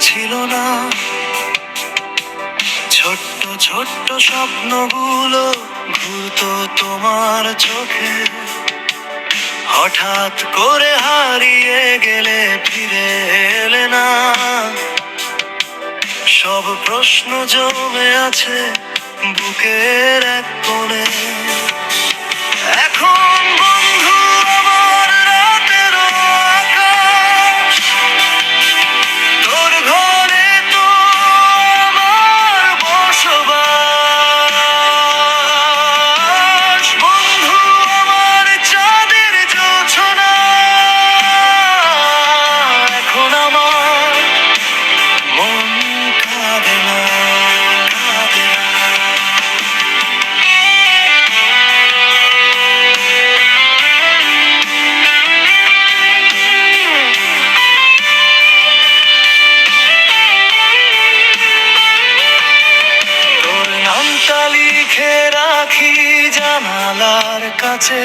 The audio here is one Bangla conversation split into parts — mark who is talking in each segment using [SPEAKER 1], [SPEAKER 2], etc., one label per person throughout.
[SPEAKER 1] ছিল না। ছোট্ট ছোট্ট স্বপ্নগুলো ঘুরতো তোমার চোখে, হঠাৎ করে হারিয়ে গেলে ফিরে এলে না। সব প্রশ্ন জমে আছে বুকের এক কোণে। এখন বন্ধু আমার রাতেরও আকাশ, তোর ঘরে তো আমার বসবাস। বন্ধু আমার চাঁদের জোছনা, এখন আমার মন কাঁদে না, কাঁদে না। তোর নামটা লিখে রাখি জানালার কাছে,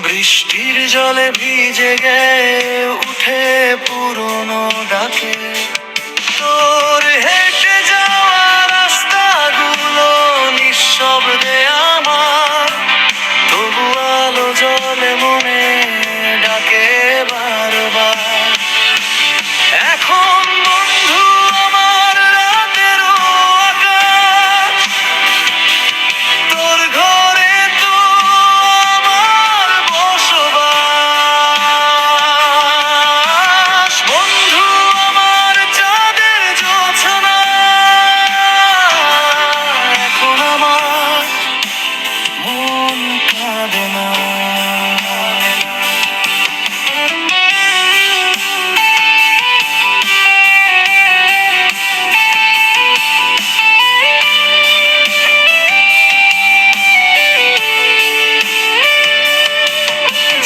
[SPEAKER 1] বৃষ্টির জলে ভিজে গে উঠে পুরনো ডাকে। তোর হেঁটে যাওয়া রাস্তাগুলো নিঃশব্দে আমার, তবু আলো জলে মনে ডাকে বারবার। এখন বন্ধু আমার রাতেরও আকাশ, তোর ঘরে তো আমার বসবাস। বন্ধু আমার চাঁদের জোছনা, এখন আমার মন কাঁদে না।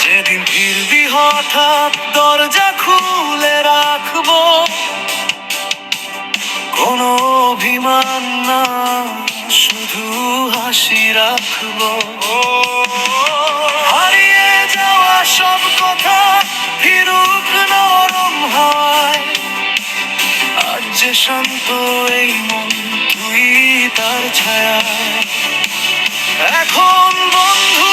[SPEAKER 1] যেদিন ফিরবি হঠাৎ দরজা খুলে রাখবো, কোনো অভিমান না, শুধু হাসি রাখবো। হারিয়ে যাওয়া সব কথা ফিরুক নরম হয়, আজ যে শান্ত এই মন তুই তার ছায়া। এখন বন্ধু